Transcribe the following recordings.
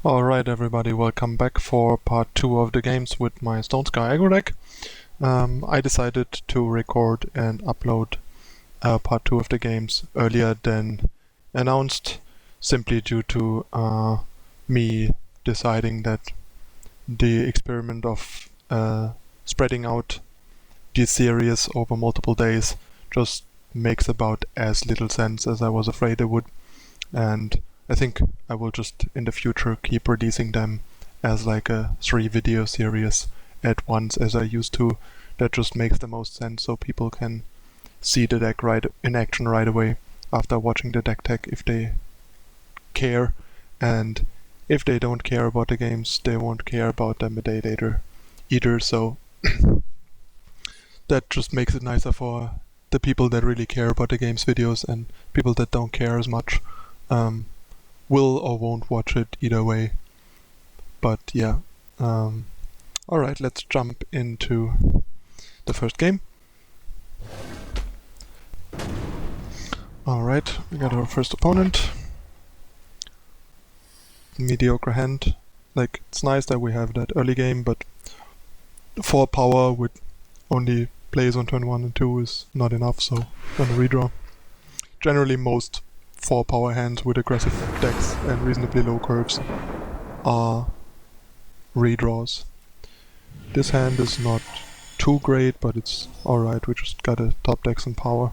Alright everybody, welcome back for part 2 of the games with my Stonescar Aggro deck. I decided to record and upload part 2 of the games earlier than announced, simply due to me deciding that the experiment of spreading out the series over multiple days just makes about as little sense as I was afraid it would, and I think I will just in the future keep releasing them as like a 3-video series at once as I used to. That just makes the most sense, so people can see the deck right in action right away after watching the deck tech if they care, and if they don't care about the games they won't care about them a day later either, so that just makes it nicer for the people that really care about the games videos, and people that don't care as much will or won't watch it either way. But yeah, alright, let's jump into the first game. Alright, we got our first opponent. Mediocre hand. Like, it's nice that we have that early game, but 4 power with only plays on turn 1 and 2 is not enough, so gonna redraw. Generally most 4 power hands with aggressive decks and reasonably low curves are redraws. This hand is not too great, but it's alright, we just gotta top deck some power.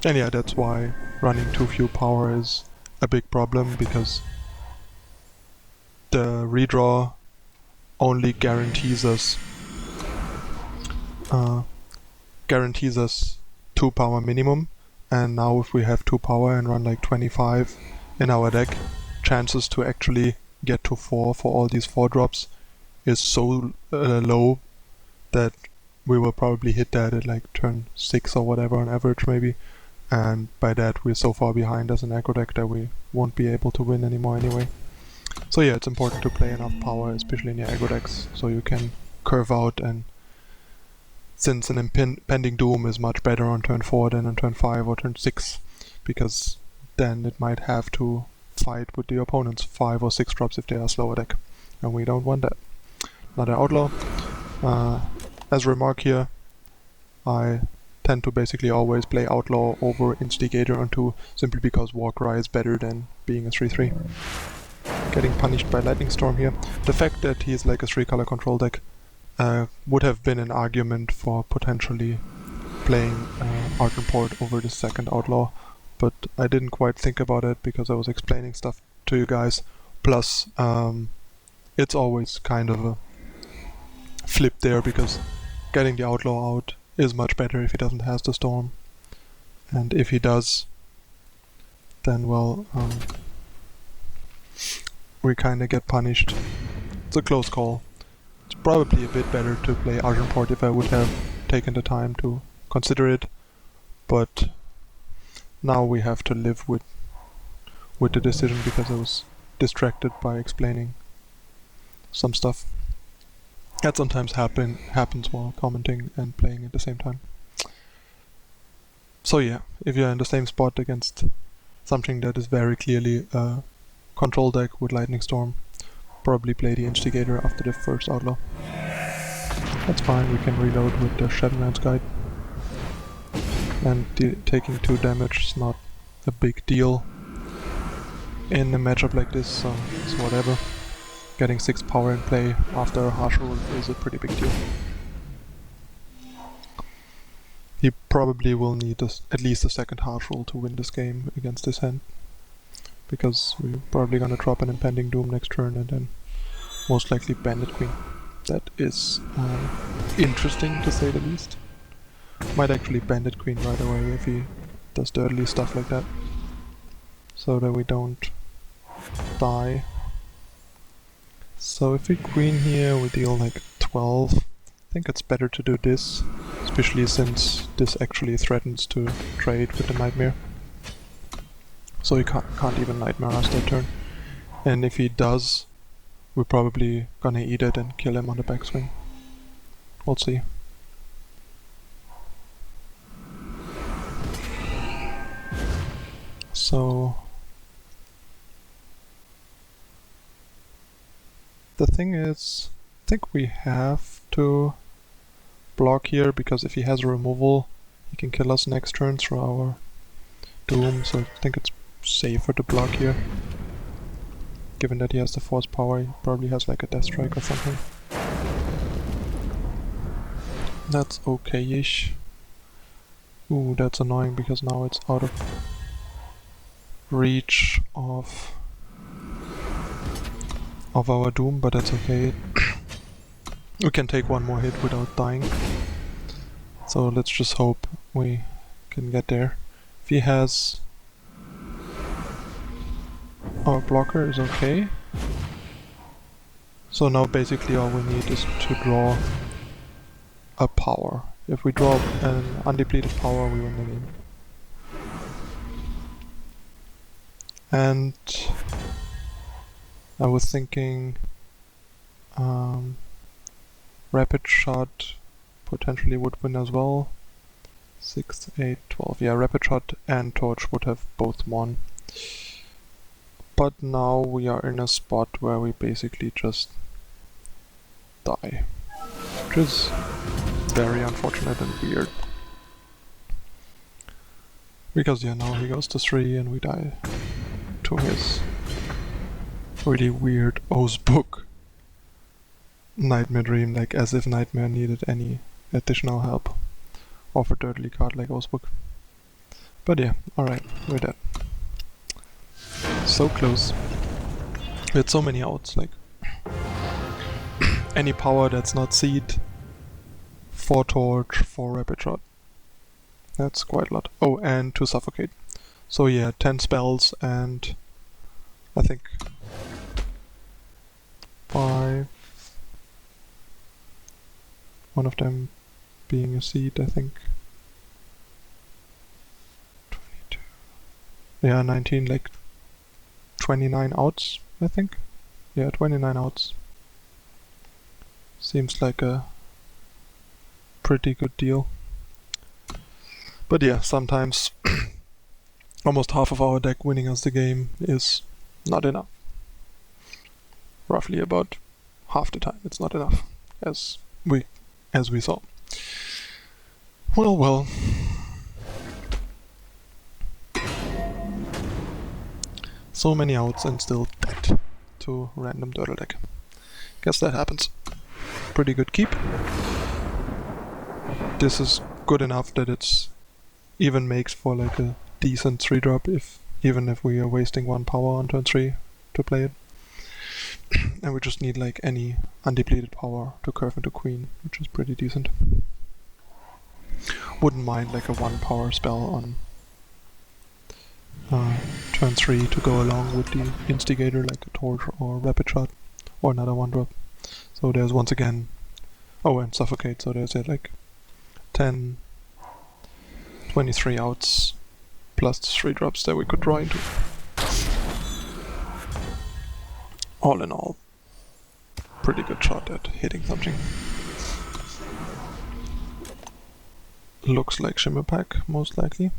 And yeah, that's why running too few power is a big problem, because the redraw only guarantees us 2 power minimum, and now if we have 2 power and run like 25 in our deck, chances to actually get to 4 for all these 4 drops is so low that we will probably hit that at like turn 6 or whatever on average maybe, and by that we're so far behind as an aggro deck that we won't be able to win anymore anyway. So yeah, it's important to play enough power, especially in your aggro decks, so you can curve out, and since an impending doom is much better on turn 4 than on turn 5 or turn 6, because then it might have to fight with the opponent's 5 or 6 drops if they are slower deck, and we don't want that. Another outlaw. As a remark here, I tend to basically always play outlaw over instigator on 2, simply because Warcry is better than being a 3-3. Getting punished by Lightning Storm here. The fact that he's like a 3-color control deck would have been an argument for potentially playing Argent Port over the second outlaw, but I didn't quite think about it because I was explaining stuff to you guys. Plus, it's always kind of a flip there, because getting the outlaw out is much better if he doesn't have the storm, and if he does, then well, we kinda get punished. It's a close call. It's probably a bit better to play Argent Port if I would have taken the time to consider it, but now we have to live with the decision because I was distracted by explaining some stuff. That sometimes happens while commenting and playing at the same time. So yeah, if you're in the same spot against something that is very clearly a control deck with Lightning Storm, probably play the Instigator after the first outlaw. That's fine, we can reload with the Shadowlands Guide. And taking 2 damage is not a big deal in a matchup like this, so it's whatever. Getting 6 power in play after a harsh rule is a pretty big deal. He probably will need at least a second harsh rule to win this game against this hand, because we're probably gonna drop an Impending Doom next turn and then most likely Bandit Queen. That is interesting to say the least. Might actually Bandit Queen right away if he does the early stuff like that, so that we don't die. So if we queen here, we deal like 12. I think it's better to do this, especially since this actually threatens to trade with the Nightmare. So he can't even Nightmare us that turn. And if he does, we're probably gonna eat it and kill him on the backswing. We'll see. So The thing is, I think we have to block here, because if he has a removal, he can kill us next turn through our Doom, so I think it's safer to block here. Given that he has the force power, he probably has like a Death Strike or something. That's okay-ish. Ooh, that's annoying because now it's out of reach of our Doom, but that's okay. We can take one more hit without dying. So let's just hope we can get there. If he has... Our blocker is okay. So now basically all we need is to draw a power. If we draw an undepleted power, we win the game. And I was thinking Rapid Shot potentially would win as well. 6, 8, 12. Yeah, Rapid Shot and Torch would have both won. But now we are in a spot where we basically just die. Which is very unfortunate and weird. Because yeah, now he goes to 3 and we die to his really weird O's book. Nightmare Dream, like as if Nightmare needed any additional help of a dirtly card like O's book. But yeah, alright, we're dead. So close. We had so many outs, like any power that's not Seed, 4 Torch, 4 Rapid Shot. That's quite a lot. Oh, and 2 Suffocate. So yeah, 10 spells and I think 5. One of them being a Seed, I think. 22. Yeah, 19, like 29 outs, I think. Yeah, 29 outs. Seems like a pretty good deal. But yeah, sometimes almost half of our deck winning us the game is not enough. Roughly about half the time it's not enough, as we saw. Well. So many outs and still dead to random turtle deck. Guess that happens. Pretty good keep. This is good enough that it's even makes for like a decent 3-drop even if we are wasting 1 power on turn 3 to play it. And we just need like any undepleted power to curve into Queen, which is pretty decent. Wouldn't mind like a 1 power spell on turn 3 to go along with the Instigator, like a Torch or Rapid Shot, or another 1-drop. So there's once again... Oh, and Suffocate, so there's like 10, 23 outs, plus 3 drops that we could draw into. All in all, pretty good shot at hitting something. Looks like Shimmer Pack, most likely.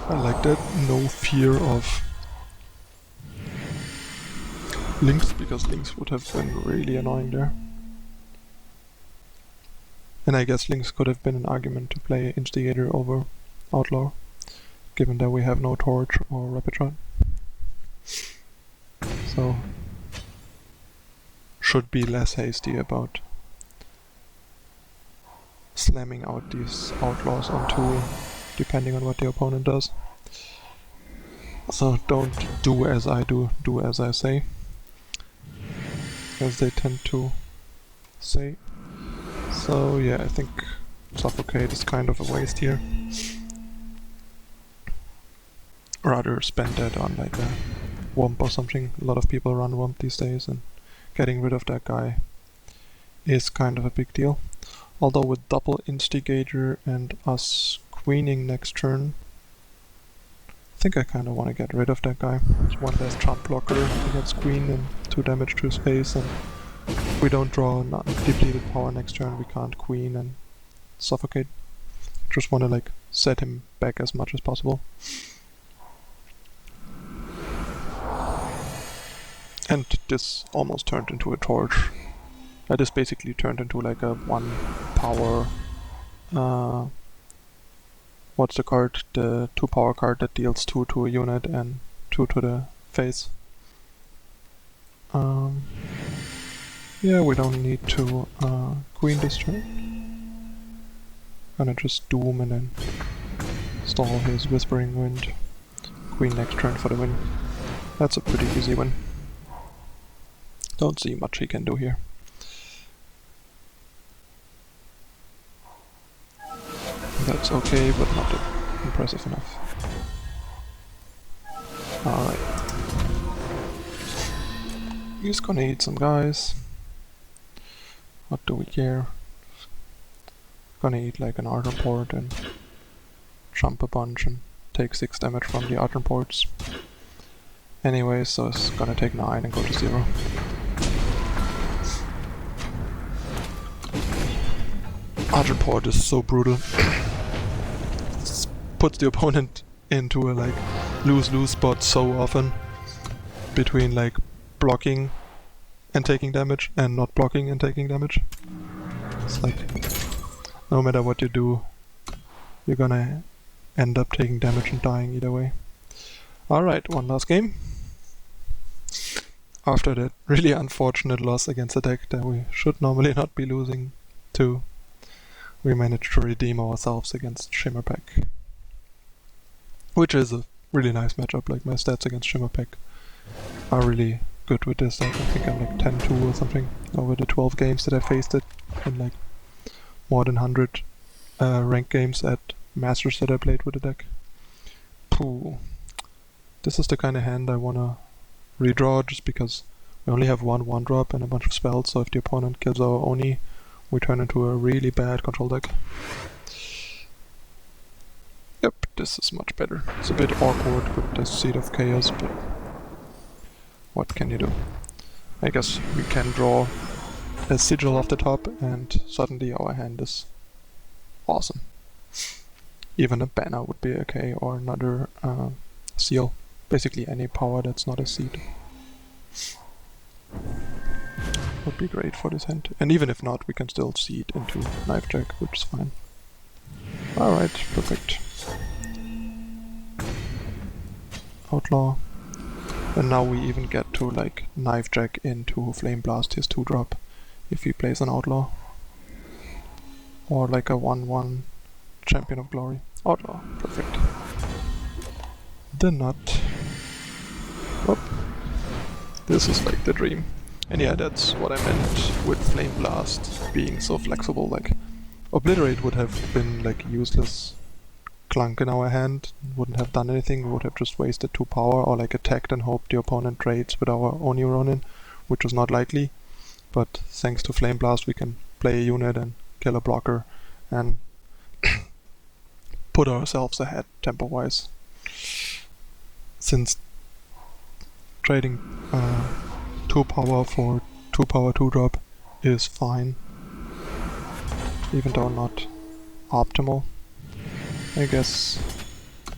I like that, no fear of Lynx, because Lynx would have been really annoying there. And I guess Lynx could have been an argument to play Instigator over Outlaw, given that we have no Torch or Rapid Shot. So, should be less hasty about slamming out these Outlaws on 2, depending on what the opponent does. So don't do as I do, do as I say. As they tend to say. So yeah, I think Suffocate is kind of a waste here. Rather spend that on like a Womp or something. A lot of people run Womp these days, and getting rid of that guy is kind of a big deal. Although with double Instigator and us queening next turn, I think I kind of want to get rid of that guy. It's one less trump blocker against Queen and 2 damage to his face, and if we don't draw depleted power next turn, we can't queen and suffocate. Just want to like set him back as much as possible. And this almost turned into a torch. This basically turned into like a 1 power. What's the card? The 2 power card that deals 2 to a unit and 2 to the face. Yeah, we don't need to queen this turn. Gonna just doom and then stall his Whispering Wind. Queen next turn for the win. That's a pretty easy win. Don't see much he can do here. That's okay, but not impressive enough. Alright. He's gonna eat some guys. What do we care? Gonna eat like an Ardent Port and jump a bunch and take 6 damage from the Ardent Ports. Anyway, so it's gonna take 9 and go to 0. Ardent Port is so brutal. Puts the opponent into a like lose-lose spot so often between like blocking and taking damage and not blocking and taking damage. It's like no matter what you do, you're gonna end up taking damage and dying either way. Alright, one last game. After that really unfortunate loss against a deck that we should normally not be losing to, we managed to redeem ourselves against Shimmerpack. Which is a really nice matchup. Like my stats against Shimmerpack are really good with this. I think I'm like 10-2 or something over the 12 games that I faced it, and like more than 100 ranked games at Masters that I played with the deck. Pooh. This is the kind of hand I wanna redraw just because we only have one 1-drop and a bunch of spells, so if the opponent kills our Oni, we turn into a really bad control deck. Yep, this is much better. It's a bit awkward with the Seed of Chaos, but what can you do? I guess we can draw a sigil off the top and suddenly our hand is awesome. Even a banner would be okay, or another seal. Basically any power that's not a seed would be great for this hand. And even if not, we can still seed into Knifejack, which is fine. Alright, perfect. Outlaw. And now we even get to like Knifejack into Flame Blast, his 2-drop, if he plays an Outlaw. Or like a 1-1 Champion of Glory. Outlaw, perfect. The nut. Oh. This is like the dream. And yeah, that's what I meant with Flame Blast being so flexible. Like, Obliterate would have been like useless clunk in our hand, wouldn't have done anything, we would have just wasted 2 power or like attacked and hoped the opponent trades with our Oni Ronin, which was not likely. But thanks to Flame Blast we can play a unit and kill a blocker and put ourselves ahead tempo-wise. Since trading 2 power for 2 power 2-drop is fine, even though not optimal, I guess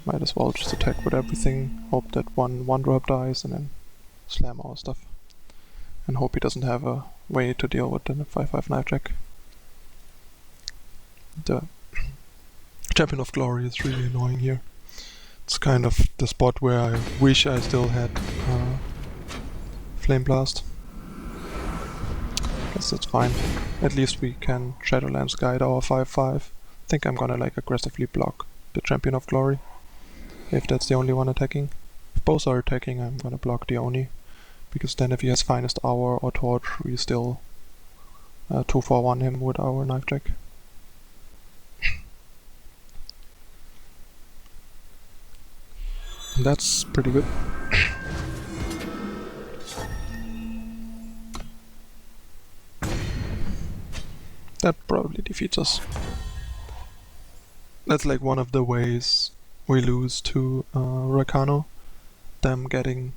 might as well just attack with everything, hope that 1-drop dies and then slam our stuff. And hope he doesn't have a way to deal with the 5-5 Knifejack. The Champion of Glory is really annoying here. It's kind of the spot where I wish I still had Flame Blast. Guess that's fine. At least we can Shadowlands Guide our 5-5. Think I'm gonna like aggressively block the Champion of Glory, if that's the only one attacking. If both are attacking, I'm gonna block the Oni, because then if he has Finest Hour or Torch, we still 2-for-1 him with our Knifejack. That's pretty good. That probably defeats us. That's like one of the ways we lose to Rakano. Them getting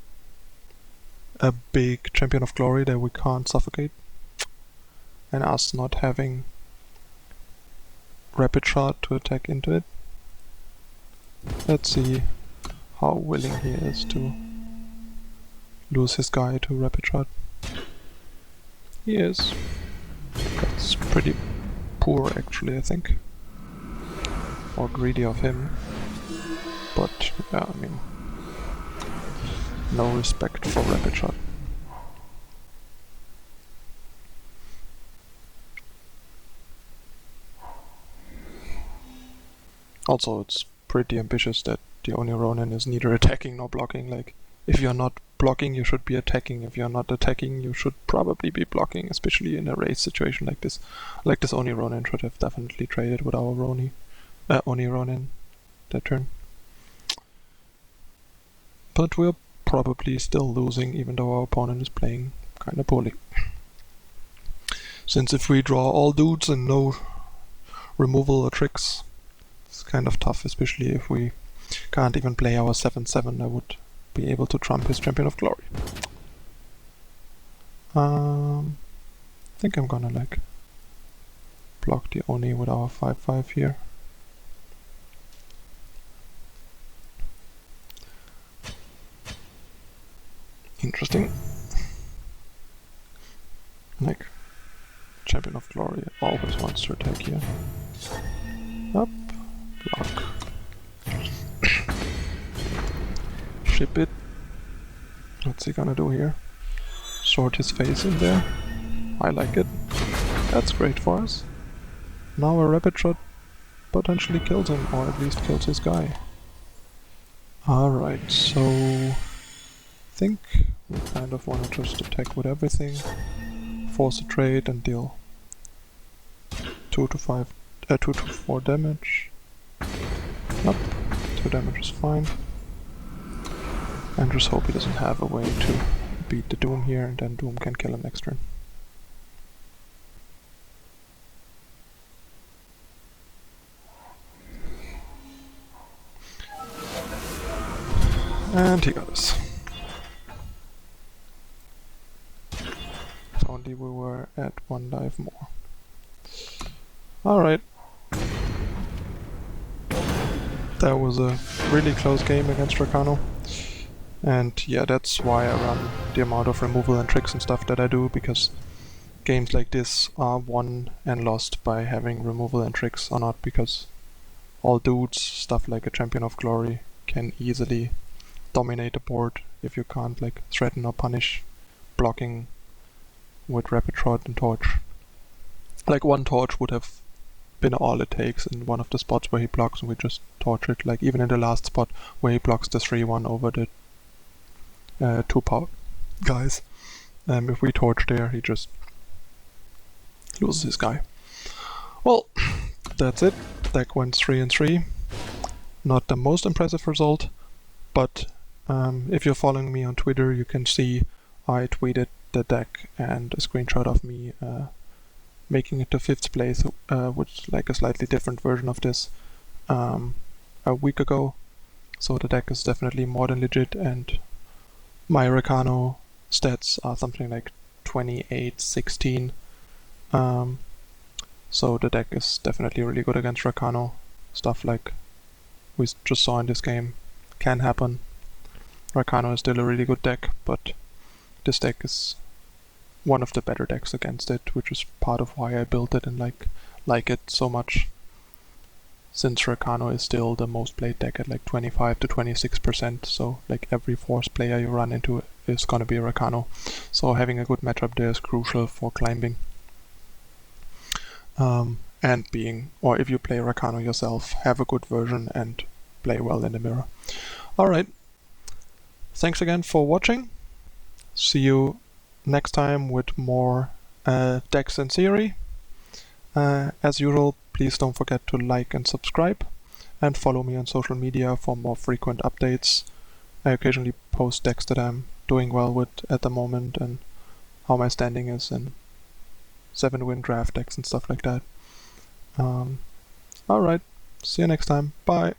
a big Champion of Glory that we can't suffocate. and us not having rapid shot to attack into it. Let's see how willing he is to lose his guy to rapid shot. He is. That's pretty poor actually, I think. Or greedy of him. But yeah, I mean, no respect for rapid shot. Also, it's pretty ambitious that the Oni Ronin is neither attacking nor blocking. Like, if you're not blocking, you should be attacking. If you're not attacking, you should probably be blocking, especially in a race situation like this. Like this Oni Ronin should have definitely traded with our Oni Ronin that turn. But we're probably still losing, even though our opponent is playing kinda poorly. Since if we draw all dudes and no removal or tricks, it's kind of tough, especially if we can't even play our 7/7. I would be able to trump his Champion of Glory. I think I'm gonna like block the Oni with our 5/5 here. Interesting. Like, Champion of Glory always wants to attack here. Up, block. Ship it. What's he gonna do here? Sort his face in there. I like it. That's great for us. Now a rapid shot potentially kills him, or at least kills his guy. Alright, so I think we kind of want to just attack with everything, force a trade and deal 2 to 4 damage. Nope, 2 damage is fine. And just hope he doesn't have a way to beat the Doom here, and then Doom can kill him next turn. And he got us. If only we were at 1 dive more. Alright. That was a really close game against Rakano. And yeah, that's why I run the amount of removal and tricks and stuff that I do, because games like this are won and lost by having removal and tricks or not, because all dudes, stuff like a Champion of Glory, can easily dominate the board if you can't like threaten or punish blocking with rapid shot and torch. Like one torch would have been all it takes in one of the spots where he blocks, and we just torch it, like even in the last spot where he blocks the 3/1 over the 2 power guys. If we torch there, he just loses his guy. Well, that's it. The deck went 3-3. Not the most impressive result, but if you're following me on Twitter, you can see I tweeted the deck and a screenshot of me making it to 5th place with like a slightly different version of this a week ago. So the deck is definitely more than legit, and my Rakano stats are something like 28-16. So the deck is definitely really good against Rakano. Stuff like we just saw in this game can happen. Rakano is still a really good deck, but this deck is one of the better decks against it, which is part of why I built it and like it so much. Since Rakano is still the most played deck at like 25 to 26%, so like every 4th player you run into is gonna be Rakano. So having a good matchup there is crucial for climbing. And being, or if you play Rakano yourself, have a good version and play well in the mirror. Alright, thanks again for watching. See you next time with more decks in theory. As usual, please don't forget to like and subscribe, and follow me on social media for more frequent updates. I occasionally post decks that I'm doing well with at the moment, and how my standing is in 7-win draft decks and stuff like that. Alright, see you next time. Bye!